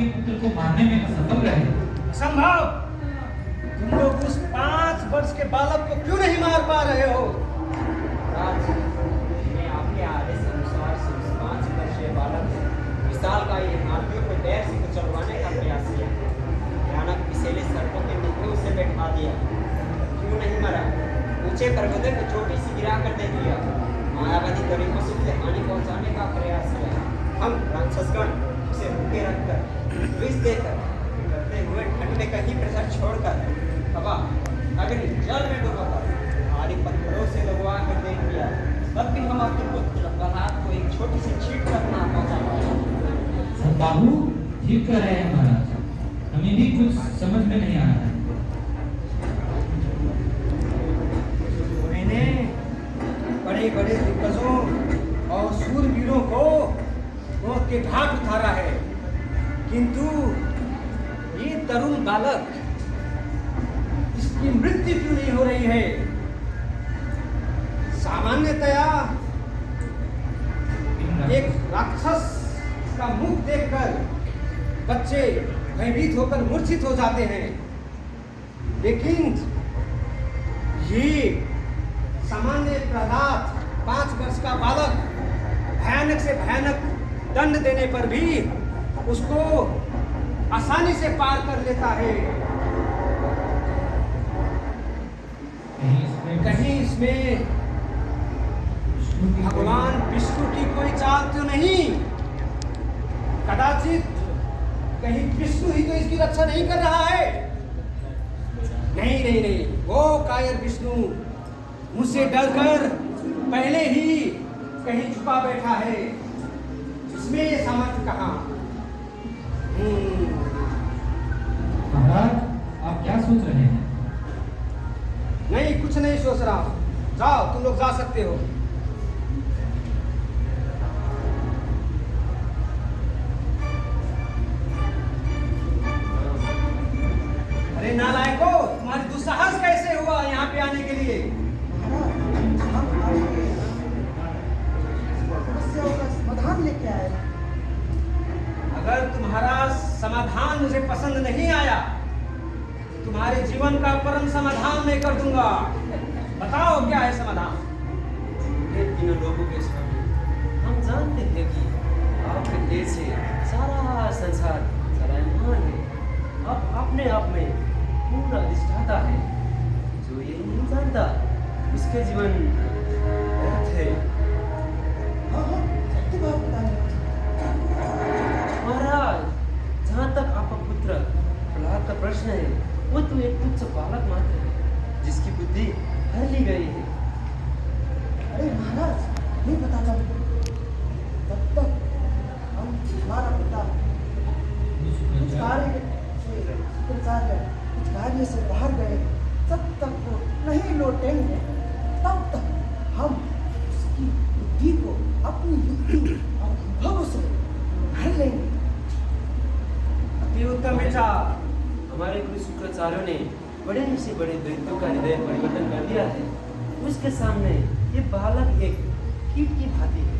आपके पुत्र को मारने में असफल रहे। असंभव! तुम लोग उस 5 वर्ष के बालक को क्यों नहीं मार पा रहे हो? राज, मैं आपके आदेश अनुसार से उस 5 वर्षीय बालक विशाल का ये हाथियों को पैर से कुचलवाने का प्रयास किया। भयानक विषैले सर्पों के नीचे उसे बैठा दिया। क्यों नहीं मरा? ऊंचे पर्वतों को चोटी से गिरा कर दे दिया। मायावादी तरीकों से उसे हानि पहुंचाने का प्रयास किया। हम राक्षसगण उसे भूखे रखकर विष देकर करते हुए ठंड में कहीं प्रसर छोड़कर हवा अग्नि जल में डुबाकर भारी पत्थरों से लगवा कर दे दिया। तब भी हम अपने पुत्र प्रहलाद को एक छोटी सी छींट तक ना पहुंचा पाए। संबाहु ठीक कह रहे हैं महाराज, हमें भी कुछ समझ में नहीं आ रहा है। मैंने बड़े बड़े दिग्गजों और सूरवीरों को मौत के घाट उतारा है, किंतु ये तरुण बालक, इसकी मृत्यु क्यों नहीं हो रही है? सामान्यतया एक राक्षस का मुख देखकर बच्चे भयभीत होकर मूर्छित हो जाते हैं, लेकिन ये सामान्य प्रहलाद 5 वर्ष का बालक भयानक से भयानक दंड देने पर भी उसको आसानी से पार कर लेता है। कहीं इसमें भगवान विष्णु की कोई चाल तो नहीं? कदाचित कहीं विष्णु ही तो इसकी रक्षा नहीं कर रहा है? नहीं नहीं नहीं, वो कायर विष्णु मुझसे डरकर पहले ही कहीं छुपा बैठा है। इसमें ये सामर्थ्य कहाँ? महाराज, आप क्या सोच रहे हैं? नहीं, कुछ नहीं सोच रहा हूँ। जाओ, तुम लोग जा सकते हो। अरे नालायको, तुम्हारी दुस्साहस कैसे हुआ यहाँ पे आने के लिए? समाधान लेके आए। अगर तुम्हारा समाधान मुझे पसंद नहीं आया तो तुम्हारे जीवन का परम समाधान मैं कर दूंगा। बताओ क्या है समाधान? ये तीनों लोगों के सामने हम जानते हैं कि आपके देश से सारा संसार चलायमान है। आप अपने आप में पूर्ण अधिष्ठाता है। जो ये नहीं जानता उसके जीवन व्यर्थ है। हाँ हाँ, सत्य बात बता रहे हो। महाराज, जहाँ तक आपका पुत्र प्रहलाद का प्रश्न है, वो तो एक तुच्छ बालक मात्र है जिसकी बुद्धि हर ली गई है। अरे महाराज, नहीं बताता तब तक हम हमारा पिता कुछ कार्य से कुछ कार्य से बाहर गए, जब तक वो नहीं लौटेंगे तब तक हम उसकी बुद्धि को अपनी युक्ति और अनुभव से भर लेंगे। अति उत्तम विचार। हमारे गुरु शुक्राचार्यों ने बड़े से बड़े दैत्यों का हृदय परिवर्तन कर दिया है। उसके सामने ये बालक एक कीट की भांति है।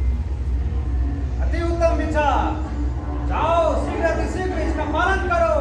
अति उत्तम विचार। जाओ, शीघ्र इसका पालन करो।